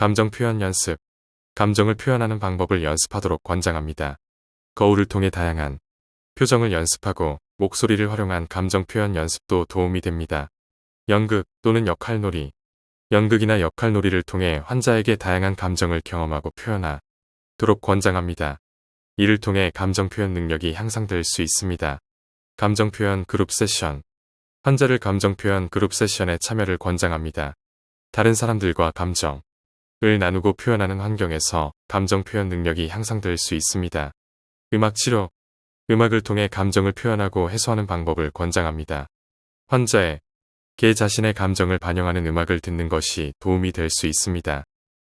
감정 표현 연습. 감정을 표현하는 방법을 연습하도록 권장합니다. 거울을 통해 다양한 표정을 연습하고 목소리를 활용한 감정 표현 연습도 도움이 됩니다. 연극 또는 역할놀이. 연극이나 역할놀이를 통해 환자에게 다양한 감정을 경험하고 표현하도록 권장합니다. 이를 통해 감정 표현 능력이 향상될 수 있습니다. 감정 표현 그룹 세션. 환자를 감정 표현 그룹 세션에 참여를 권장합니다. 다른 사람들과 감정을 나누고 표현하는 환경에서 감정 표현 능력이 향상될 수 있습니다. 음악 치료. 음악을 통해 감정을 표현하고 해소하는 방법을 권장합니다. 환자에게 자신의 감정을 반영하는 음악을 듣는 것이 도움이 될 수 있습니다.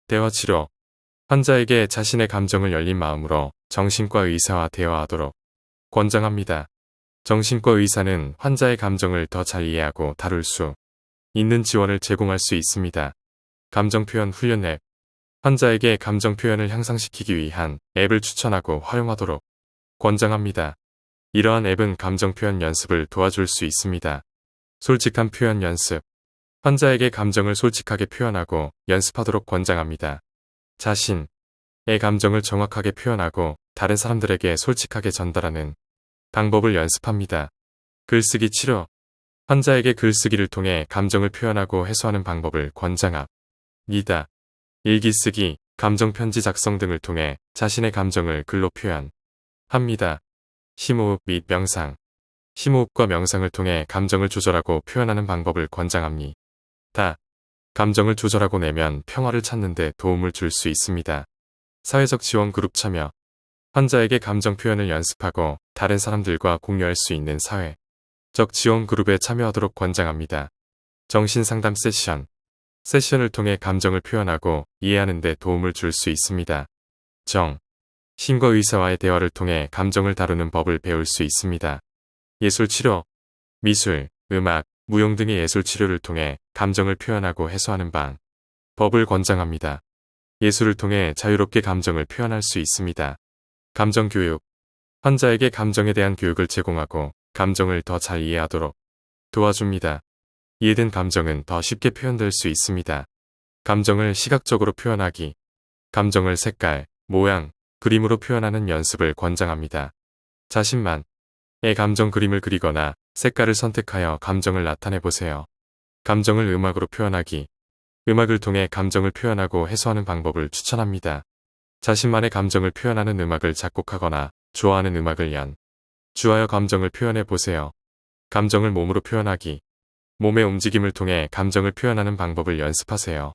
대화 치료. 환자에게 자신의 감정을 열린 마음으로 정신과 의사와 대화하도록 권장합니다. 정신과 의사는 환자의 감정을 더 잘 이해하고 다룰 수 있는 지원을 제공할 수 있습니다. 감정 표현 훈련 앱. 환자에게 감정 표현을 향상시키기 위한 앱을 추천하고 활용하도록 권장합니다. 이러한 앱은 감정 표현 연습을 도와줄 수 있습니다. 솔직한 표현 연습. 환자에게 감정을 솔직하게 표현하고 연습하도록 권장합니다. 자신의 감정을 정확하게 표현하고 다른 사람들에게 솔직하게 전달하는 방법을 연습합니다. 글쓰기 치료. 환자에게 글쓰기를 통해 감정을 표현하고 해소하는 방법을 권장합니다. 일기 쓰기, 감정 편지 작성 등을 통해 자신의 감정을 글로 표현합니다. 심호흡 및 명상. 심호흡과 명상을 통해 감정을 조절하고 표현하는 방법을 권장합니다. 감정을 조절하고 내면 평화를 찾는 데 도움을 줄 수 있습니다. 사회적 지원 그룹 참여. 환자에게 감정 표현을 연습하고 다른 사람들과 공유할 수 있는 사회적 지원 그룹에 참여하도록 권장합니다. 정신상담 세션. 세션을 통해 감정을 표현하고 이해하는 데 도움을 줄 수 있습니다. 신과 의사와의 대화를 통해 감정을 다루는 법을 배울 수 있습니다. 예술 치료. 미술, 음악, 무용 등의 예술 치료를 통해 감정을 표현하고 해소하는 법을 권장합니다. 예술을 통해 자유롭게 감정을 표현할 수 있습니다. 감정 교육. 환자에게 감정에 대한 교육을 제공하고 감정을 더 잘 이해하도록 도와줍니다. 이해된 감정은 더 쉽게 표현될 수 있습니다. 감정을 시각적으로 표현하기. 감정을 색깔, 모양, 그림으로 표현하는 연습을 권장합니다. 자신만의 감정 그림을 그리거나 색깔을 선택하여 감정을 나타내 보세요. 감정을 음악으로 표현하기. 음악을 통해 감정을 표현하고 해소하는 방법을 추천합니다. 자신만의 감정을 표현하는 음악을 작곡하거나 좋아하는 음악을 연주하여 감정을 표현해 보세요. 감정을 몸으로 표현하기. 몸의 움직임을 통해 감정을 표현하는 방법을 연습하세요.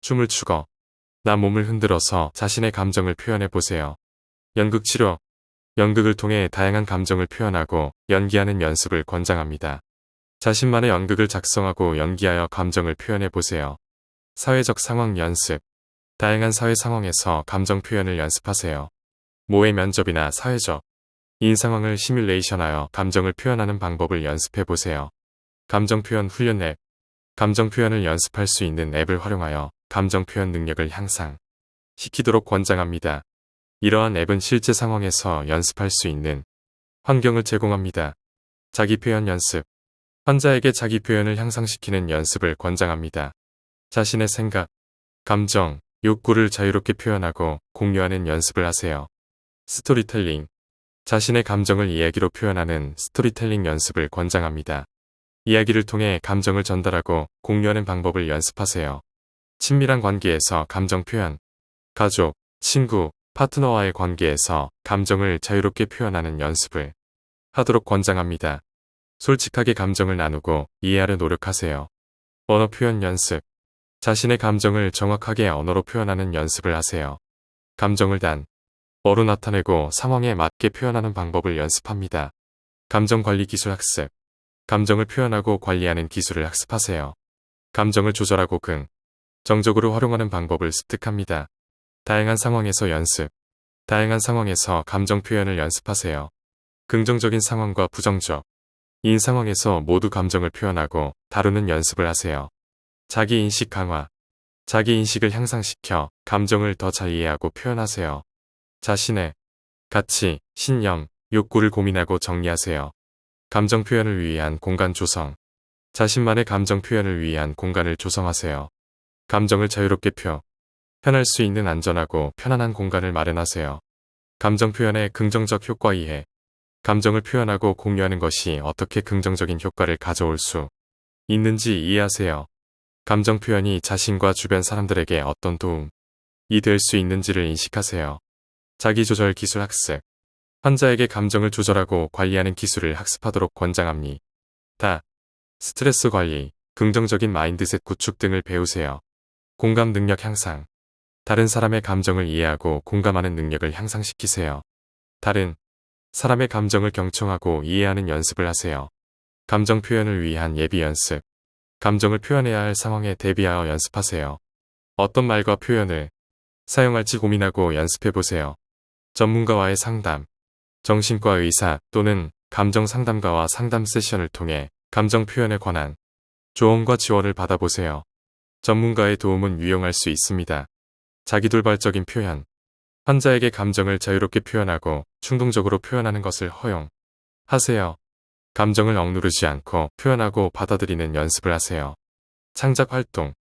춤을 추거나 몸을 흔들어서 자신의 감정을 표현해 보세요. 연극 치료. 연극을 통해 다양한 감정을 표현하고 연기하는 연습을 권장합니다. 자신만의 연극을 작성하고 연기하여 감정을 표현해 보세요. 사회적 상황 연습. 다양한 사회 상황에서 감정 표현을 연습하세요. 모의 면접이나 사회적 인 상황을 시뮬레이션하여 감정을 표현하는 방법을 연습해 보세요. 감정 표현 훈련 앱. 감정 표현을 연습할 수 있는 앱을 활용하여 감정 표현 능력을 향상시키도록 권장합니다. 이러한 앱은 실제 상황에서 연습할 수 있는 환경을 제공합니다. 자기 표현 연습. 환자에게 자기 표현을 향상시키는 연습을 권장합니다. 자신의 생각, 감정, 욕구를 자유롭게 표현하고 공유하는 연습을 하세요. 스토리텔링. 자신의 감정을 이야기로 표현하는 스토리텔링 연습을 권장합니다. 이야기를 통해 감정을 전달하고 공유하는 방법을 연습하세요. 친밀한 관계에서 감정 표현. 가족, 친구, 파트너와의 관계에서 감정을 자유롭게 표현하는 연습을 하도록 권장합니다. 솔직하게 감정을 나누고 이해하려 노력하세요. 언어 표현 연습. 자신의 감정을 정확하게 언어로 표현하는 연습을 하세요. 감정을 단어로 나타내고 상황에 맞게 표현하는 방법을 연습합니다. 감정 관리 기술 학습. 감정을 표현하고 관리하는 기술을 학습하세요. 감정을 조절하고 긍정적으로 활용하는 방법을 습득합니다. 다양한 상황에서 연습. 다양한 상황에서 감정 표현을 연습하세요. 긍정적인 상황과 부정적인 상황에서 모두 감정을 표현하고 다루는 연습을 하세요. 자기인식 강화. 자기인식을 향상시켜 감정을 더 잘 이해하고 표현하세요. 자신의 가치, 신념, 욕구를 고민하고 정리하세요. 감정 표현을 위한 공간 조성. 자신만의 감정 표현을 위한 공간을 조성하세요. 감정을 자유롭게 편할 수 있는 안전하고 편안한 공간을 마련하세요. 감정 표현의 긍정적 효과 이해. 감정을 표현하고 공유하는 것이 어떻게 긍정적인 효과를 가져올 수 있는지 이해하세요. 감정 표현이 자신과 주변 사람들에게 어떤 도움이 될 수 있는지를 인식하세요. 자기조절 기술 학습. 환자에게 감정을 조절하고 관리하는 기술을 학습하도록 권장합니다. 스트레스 관리, 긍정적인 마인드셋 구축 등을 배우세요. 공감 능력 향상. 다른 사람의 감정을 이해하고 공감하는 능력을 향상시키세요. 다른 사람의 감정을 경청하고 이해하는 연습을 하세요. 감정 표현을 위한 예비 연습. 감정을 표현해야 할 상황에 대비하여 연습하세요. 어떤 말과 표현을 사용할지 고민하고 연습해보세요. 전문가와의 상담. 정신과 의사 또는 감정 상담가와 상담 세션을 통해 감정 표현에 관한 조언과 지원을 받아보세요. 전문가의 도움은 유용할 수 있습니다. 자기돌발적인 표현. 환자에게 감정을 자유롭게 표현하고 충동적으로 표현하는 것을 허용하세요. 감정을 억누르지 않고 표현하고 받아들이는 연습을 하세요. 창작 활동.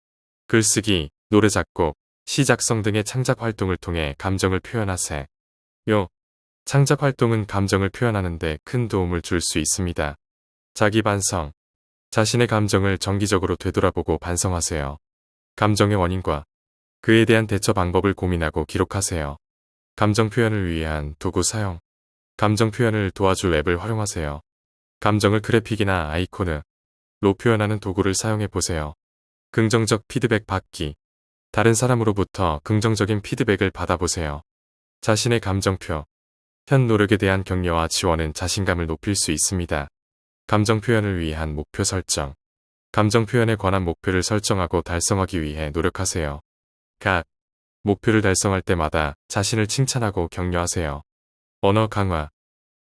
글쓰기, 노래 작곡, 시 작성 등의 창작 활동을 통해 감정을 표현하세요. 창작 활동은 감정을 표현하는 데 큰 도움을 줄 수 있습니다. 자기 반성. 자신의 감정을 정기적으로 되돌아보고 반성하세요. 감정의 원인과 그에 대한 대처 방법을 고민하고 기록하세요. 감정 표현을 위한 도구 사용. 감정 표현을 도와줄 앱을 활용하세요. 감정을 그래픽이나 아이콘으로 표현하는 도구를 사용해 보세요. 긍정적 피드백 받기. 다른 사람으로부터 긍정적인 피드백을 받아보세요. 자신의 감정 표현 노력에 대한 격려와 지원은 자신감을 높일 수 있습니다. 감정 표현을 위한 목표 설정. 감정 표현에 관한 목표를 설정하고 달성하기 위해 노력하세요. 각 목표를 달성할 때마다 자신을 칭찬하고 격려하세요. 언어 강화.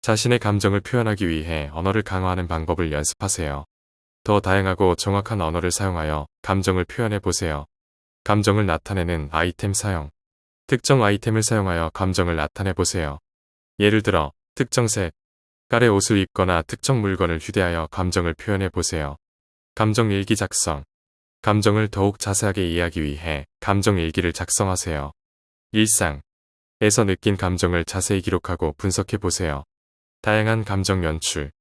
자신의 감정을 표현하기 위해 언어를 강화하는 방법을 연습하세요. 더 다양하고 정확한 언어를 사용하여 감정을 표현해 보세요. 감정을 나타내는 아이템 사용. 특정 아이템을 사용하여 감정을 나타내 보세요. 예를 들어 특정 색깔의 옷을 입거나 특정 물건을 휴대하여 감정을 표현해 보세요. 감정 일기 작성. 감정을 더욱 자세하게 이해하기 위해 감정 일기를 작성하세요. 일상에서 느낀 감정을 자세히 기록하고 분석해 보세요. 다양한 감정 연출.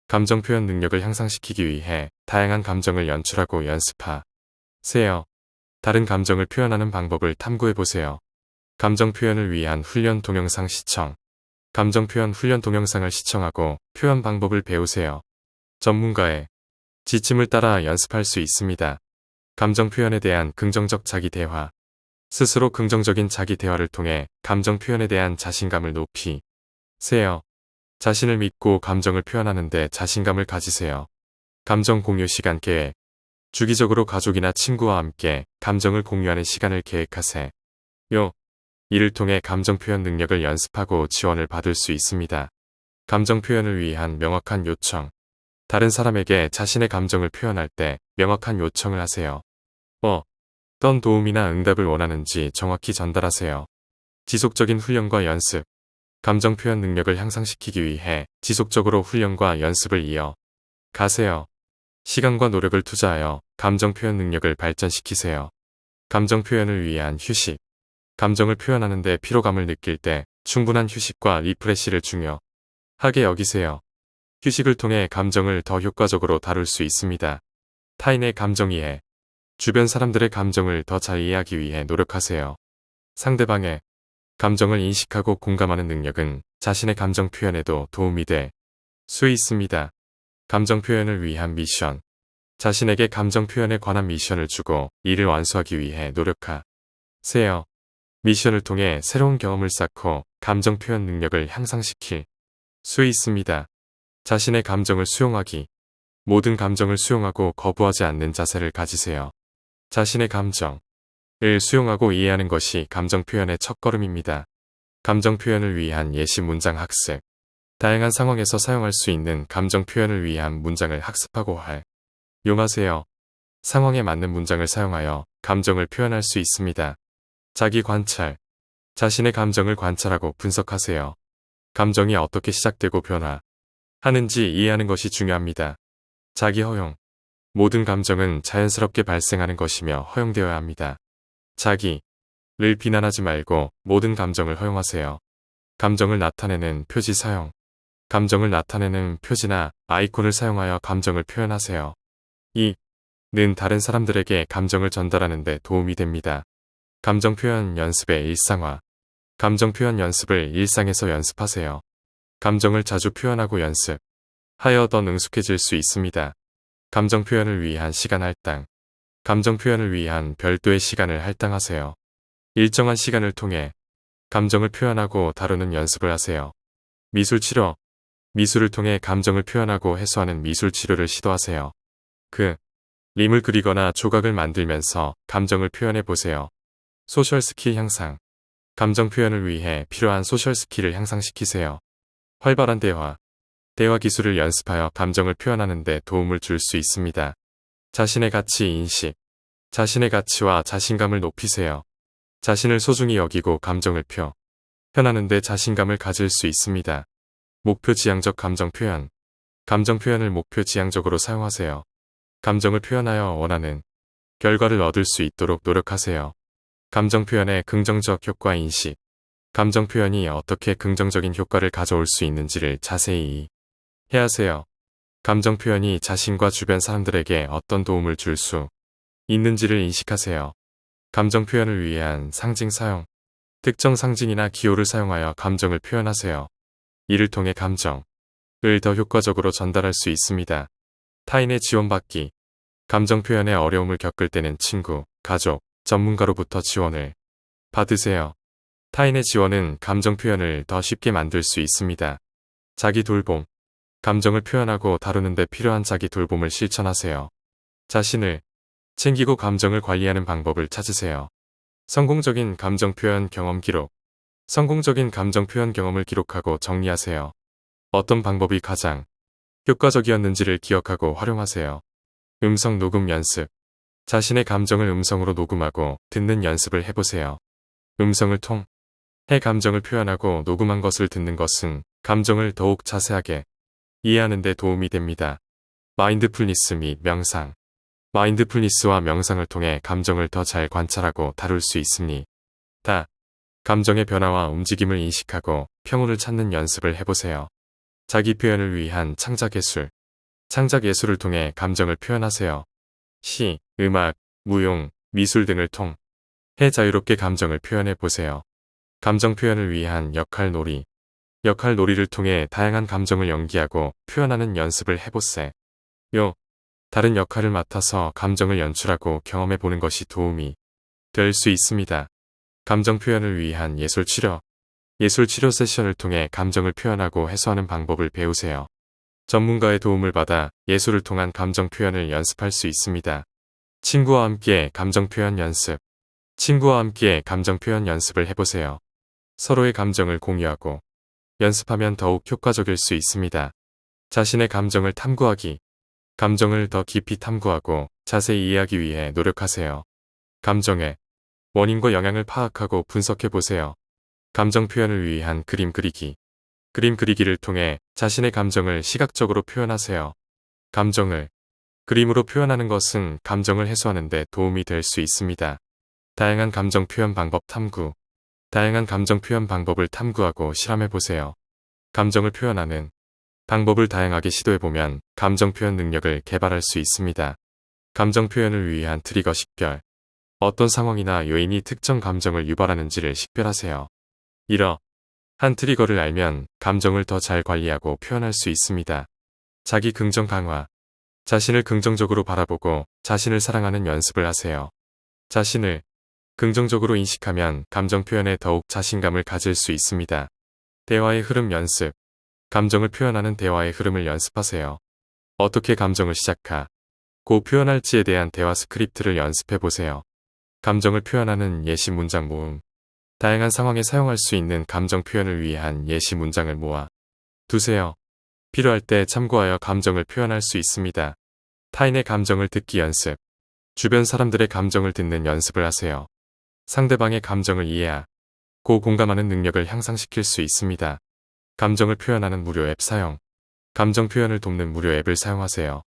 감정 표현 능력을 향상시키기 위해 다양한 감정을 연출하고 연습하세요. 다른 감정을 표현하는 방법을 탐구해 보세요. 감정 표현을 위한 훈련 동영상 시청. 감정 표현 훈련 동영상을 시청하고 표현 방법을 배우세요. 전문가의 지침을 따라 연습할 수 있습니다. 감정 표현에 대한 긍정적 자기 대화. 스스로 긍정적인 자기 대화를 통해 감정 표현에 대한 자신감을 높이세요. 자신을 믿고 감정을 표현하는 데 자신감을 가지세요. 감정 공유 시간 계획. 주기적으로 가족이나 친구와 함께 감정을 공유하는 시간을 계획하세요. 이를 통해 감정 표현 능력을 연습하고 지원을 받을 수 있습니다. 감정 표현을 위한 명확한 요청. 다른 사람에게 자신의 감정을 표현할 때 명확한 요청을 하세요. 어떤 도움이나 응답을 원하는지 정확히 전달하세요. 지속적인 훈련과 연습. 감정 표현 능력을 향상시키기 위해 지속적으로 훈련과 연습을 가세요. 시간과 노력을 투자하여 감정 표현 능력을 발전시키세요. 감정 표현을 위한 휴식. 감정을 표현하는 데 피로감을 느낄 때 충분한 휴식과 리프레시를 중요하게 여기세요. 휴식을 통해 감정을 더 효과적으로 다룰 수 있습니다. 타인의 감정 이해. 주변 사람들의 감정을 더 잘 이해하기 위해 노력하세요. 상대방의 감정을 인식하고 공감하는 능력은 자신의 감정 표현에도 도움이 될 수 있습니다. 감정 표현을 위한 미션. 자신에게 감정 표현에 관한 미션을 주고 이를 완수하기 위해 노력하세요. 미션을 통해 새로운 경험을 쌓고 감정 표현 능력을 향상시킬 수 있습니다. 자신의 감정을 수용하기. 모든 감정을 수용하고 거부하지 않는 자세를 가지세요. 자신의 감정을 수용하고 이해하는 것이 감정 표현의 첫걸음입니다. 감정 표현을 위한 예시 문장 학습. 다양한 상황에서 사용할 수 있는 감정 표현을 위한 문장을 학습하고 활용하세요. 상황에 맞는 문장을 사용하여 감정을 표현할 수 있습니다. 자기 관찰. 자신의 감정을 관찰하고 분석하세요. 감정이 어떻게 시작되고 변화하는지 이해하는 것이 중요합니다. 자기 허용. 모든 감정은 자연스럽게 발생하는 것이며 허용되어야 합니다. 자기 비난하지 말고 모든 감정을 허용하세요. 감정을 나타내는 표지 사용. 감정을 나타내는 표지나 아이콘을 사용하여 감정을 표현하세요. 는 다른 사람들에게 감정을 전달하는 데 도움이 됩니다. 감정 표현 연습의 일상화. 감정 표현 연습을 일상에서 연습하세요. 감정을 자주 표현하고 연습하여 더 능숙해질 수 있습니다. 감정 표현을 위한 시간 할당. 감정 표현을 위한 별도의 시간을 할당하세요. 일정한 시간을 통해 감정을 표현하고 다루는 연습을 하세요. 미술 치료. 미술을 통해 감정을 표현하고 해소하는 미술 치료를 시도하세요. 그림을 그리거나 조각을 만들면서 감정을 표현해 보세요. 소셜 스킬 향상. 감정 표현을 위해 필요한 소셜 스킬을 향상시키세요. 활발한 대화. 대화 기술을 연습하여 감정을 표현하는 데 도움을 줄 수 있습니다. 자신의 가치 인식. 자신의 가치와 자신감을 높이세요. 자신을 소중히 여기고 감정을 표현하는 데 자신감을 가질 수 있습니다. 목표 지향적 감정 표현. 감정 표현을 목표 지향적으로 사용하세요. 감정을 표현하여 원하는 결과를 얻을 수 있도록 노력하세요. 감정 표현의 긍정적 효과 인식. 감정 표현이 어떻게 긍정적인 효과를 가져올 수 있는지를 자세히 이해하세요. 감정 표현이 자신과 주변 사람들에게 어떤 도움을 줄 수 있는지를 인식하세요. 감정 표현을 위한 상징 사용. 특정 상징이나 기호를 사용하여 감정을 표현하세요. 이를 통해 감정을 더 효과적으로 전달할 수 있습니다. 타인의 지원받기. 감정 표현에 어려움을 겪을 때는 친구, 가족, 전문가로부터 지원을 받으세요. 타인의 지원은 감정 표현을 더 쉽게 만들 수 있습니다. 자기 돌봄. 감정을 표현하고 다루는 데 필요한 자기 돌봄을 실천하세요. 자신을 챙기고 감정을 관리하는 방법을 찾으세요. 성공적인 감정 표현 경험 기록. 성공적인 감정 표현 경험을 기록하고 정리하세요. 어떤 방법이 가장 효과적이었는지를 기억하고 활용하세요. 음성 녹음 연습. 자신의 감정을 음성으로 녹음하고 듣는 연습을 해보세요. 음성을 통해 감정을 표현하고 녹음한 것을 듣는 것은 감정을 더욱 자세하게 이해하는 데 도움이 됩니다. 마인드풀니스 및 명상. 마인드풀니스와 명상을 통해 감정을 더 잘 관찰하고 다룰 수 있습니다. 감정의 변화와 움직임을 인식하고 평온을 찾는 연습을 해보세요. 자기 표현을 위한 창작예술. 창작예술을 통해 감정을 표현하세요. 시, 음악, 무용, 미술 등을 통해 자유롭게 감정을 표현해 보세요. 감정 표현을 위한 역할놀이. 역할놀이를 통해 다양한 감정을 연기하고 표현하는 연습을 해보세요. 다른 역할을 맡아서 감정을 연출하고 경험해 보는 것이 도움이 될 수 있습니다. 감정 표현을 위한 예술 치료. 예술 치료 세션을 통해 감정을 표현하고 해소하는 방법을 배우세요. 전문가의 도움을 받아 예술을 통한 감정 표현을 연습할 수 있습니다. 친구와 함께 감정 표현 연습. 친구와 함께 감정 표현 연습을 해보세요. 서로의 감정을 공유하고 연습하면 더욱 효과적일 수 있습니다. 자신의 감정을 탐구하기. 감정을 더 깊이 탐구하고 자세히 이해하기 위해 노력하세요. 감정의 원인과 영향을 파악하고 분석해 보세요. 감정 표현을 위한 그림 그리기. 그림 그리기를 통해 자신의 감정을 시각적으로 표현하세요. 감정을 그림으로 표현하는 것은 감정을 해소하는 데 도움이 될 수 있습니다. 다양한 감정 표현 방법 탐구. 다양한 감정 표현 방법을 탐구하고 실험해 보세요. 감정을 표현하는 방법을 다양하게 시도해보면 감정 표현 능력을 개발할 수 있습니다. 감정 표현을 위한 트리거 식별. 어떤 상황이나 요인이 특정 감정을 유발하는지를 식별하세요. 이러한 트리거를 알면 감정을 더 잘 관리하고 표현할 수 있습니다. 자기 긍정 강화. 자신을 긍정적으로 바라보고 자신을 사랑하는 연습을 하세요. 자신을 긍정적으로 인식하면 감정 표현에 더욱 자신감을 가질 수 있습니다. 대화의 흐름 연습. 감정을 표현하는 대화의 흐름을 연습하세요. 어떻게 감정을 시작하고 표현할지에 대한 대화 스크립트를 연습해 보세요. 감정을 표현하는 예시 문장 모음. 다양한 상황에 사용할 수 있는 감정 표현을 위한 예시 문장을 모아 두세요. 필요할 때 참고하여 감정을 표현할 수 있습니다. 타인의 감정을 듣기 연습. 주변 사람들의 감정을 듣는 연습을 하세요. 상대방의 감정을 이해하고 공감하는 능력을 향상시킬 수 있습니다. 감정을 표현하는 무료 앱 사용. 감정 표현을 돕는 무료 앱을 사용하세요.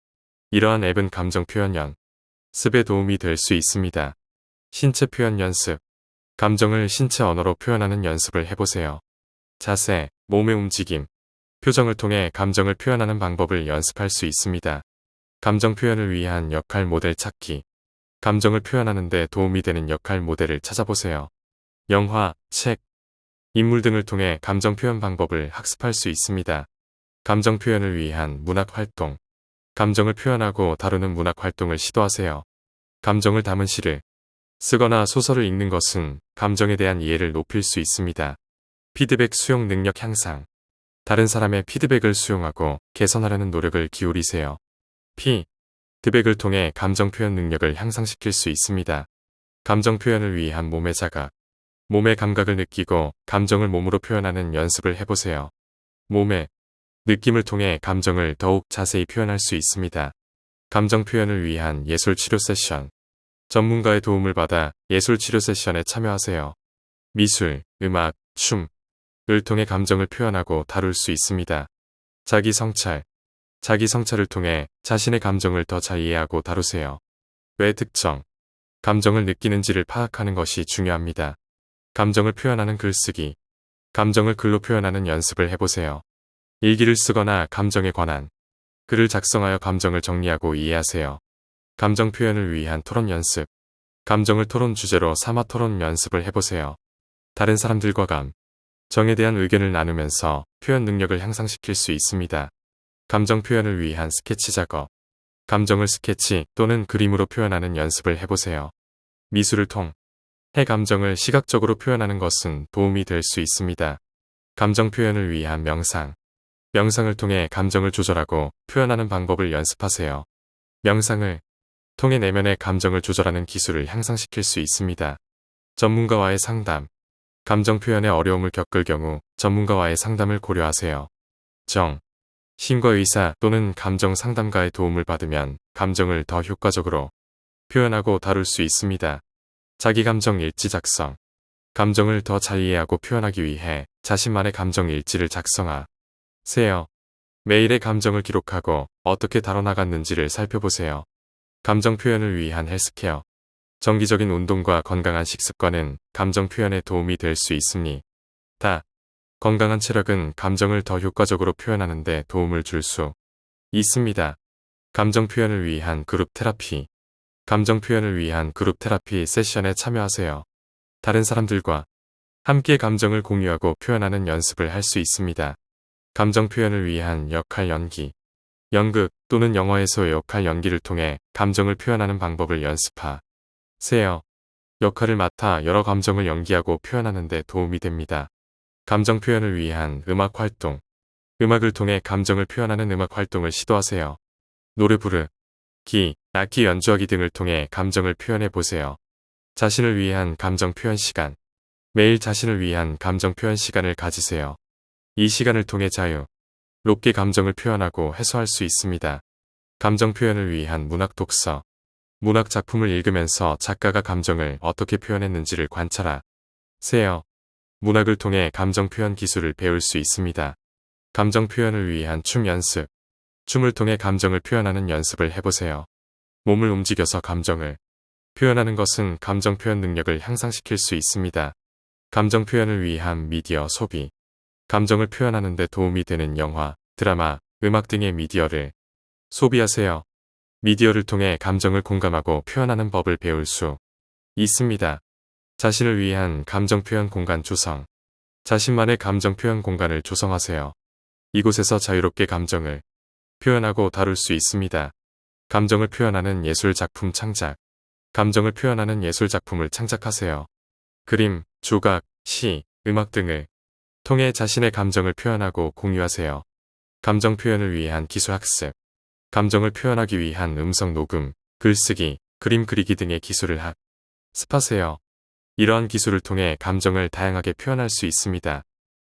이러한 앱은 감정 표현 연습에 도움이 될 수 있습니다. 신체 표현 연습. 감정을 신체 언어로 표현하는 연습을 해보세요. 자세, 몸의 움직임, 표정을 통해 감정을 표현하는 방법을 연습할 수 있습니다. 감정 표현을 위한 역할 모델 찾기. 감정을 표현하는 데 도움이 되는 역할 모델을 찾아보세요. 영화, 책, 인물 등을 통해 감정 표현 방법을 학습할 수 있습니다. 감정 표현을 위한 문학 활동. 감정을 표현하고 다루는 문학 활동을 시도하세요. 감정을 담은 시를 쓰거나 소설을 읽는 것은 감정에 대한 이해를 높일 수 있습니다. 피드백 수용 능력 향상. 다른 사람의 피드백을 수용하고 개선하려는 노력을 기울이세요. 피드백을 통해 감정 표현 능력을 향상시킬 수 있습니다. 감정 표현을 위한 몸의 자각. 몸의 감각을 느끼고 감정을 몸으로 표현하는 연습을 해보세요. 몸의 느낌을 통해 감정을 더욱 자세히 표현할 수 있습니다. 감정 표현을 위한 예술 치료 세션. 전문가의 도움을 받아 예술 치료 세션에 참여하세요. 미술, 음악, 춤을 통해 감정을 표현하고 다룰 수 있습니다. 자기 성찰. 자기 성찰을 통해 자신의 감정을 더 잘 이해하고 다루세요. 왜 특정 감정을 느끼는지를 파악하는 것이 중요합니다. 감정을 표현하는 글쓰기. 감정을 글로 표현하는 연습을 해보세요. 일기를 쓰거나 감정에 관한 글을 작성하여 감정을 정리하고 이해하세요. 감정 표현을 위한 토론 연습. 감정을 토론 주제로 삼아 토론 연습을 해보세요. 다른 사람들과 감정에 대한 의견을 나누면서 표현 능력을 향상시킬 수 있습니다. 감정 표현을 위한 스케치 작업. 감정을 스케치 또는 그림으로 표현하는 연습을 해보세요. 미술을 통해 감정을 시각적으로 표현하는 것은 도움이 될 수 있습니다. 감정 표현을 위한 명상. 명상을 통해 감정을 조절하고 표현하는 방법을 연습하세요. 명상을 통해 내면의 감정을 조절하는 기술을 향상시킬 수 있습니다. 전문가와의 상담. 감정 표현에 어려움을 겪을 경우 전문가와의 상담을 고려하세요. 신과 의사 또는 감정 상담가의 도움을 받으면 감정을 더 효과적으로 표현하고 다룰 수 있습니다. 자기 감정 일지 작성. 감정을 더 잘 이해하고 표현하기 위해 자신만의 감정 일지를 작성하세요. 매일의 감정을 기록하고 어떻게 다뤄나갔는지를 살펴보세요. 감정 표현을 위한 헬스케어. 정기적인 운동과 건강한 식습관은 감정 표현에 도움이 될 수 있습니다. 건강한 체력은 감정을 더 효과적으로 표현하는 데 도움을 줄 수 있습니다. 감정 표현을 위한 그룹 테라피. 감정 표현을 위한 그룹 테라피 세션에 참여하세요. 다른 사람들과 함께 감정을 공유하고 표현하는 연습을 할 수 있습니다. 감정 표현을 위한 역할 연기. 연극 또는 영화에서의 역할 연기를 통해 감정을 표현하는 방법을 연습하세요. 역할을 맡아 여러 감정을 연기하고 표현하는 데 도움이 됩니다. 감정 표현을 위한 음악 활동. 음악을 통해 감정을 표현하는 음악 활동을 시도하세요. 노래 부르기, 악기 연주하기 등을 통해 감정을 표현해 보세요. 자신을 위한 감정 표현 시간. 매일 자신을 위한 감정 표현 시간을 가지세요. 이 시간을 통해 자유롭게 감정을 표현하고 해소할 수 있습니다. 감정 표현을 위한 문학 독서. 문학 작품을 읽으면서 작가가 감정을 어떻게 표현했는지를 관찰하세요. 문학을 통해 감정 표현 기술을 배울 수 있습니다. 감정 표현을 위한 춤 연습. 춤을 통해 감정을 표현하는 연습을 해보세요. 몸을 움직여서 감정을 표현하는 것은 감정 표현 능력을 향상시킬 수 있습니다. 감정 표현을 위한 미디어 소비. 감정을 표현하는 데 도움이 되는 영화, 드라마, 음악 등의 미디어를 소비하세요. 미디어를 통해 감정을 공감하고 표현하는 법을 배울 수 있습니다. 자신을 위한 감정 표현 공간 조성. 자신만의 감정 표현 공간을 조성하세요. 이곳에서 자유롭게 감정을 표현하고 다룰 수 있습니다. 감정을 표현하는 예술 작품 창작. 감정을 표현하는 예술 작품을 창작하세요. 그림, 조각, 시, 음악 등을 통해 자신의 감정을 표현하고 공유하세요. 감정 표현을 위한 기술 학습. 감정을 표현하기 위한 음성 녹음, 글쓰기, 그림 그리기 등의 기술을 학습하세요. 이러한 기술을 통해 감정을 다양하게 표현할 수 있습니다.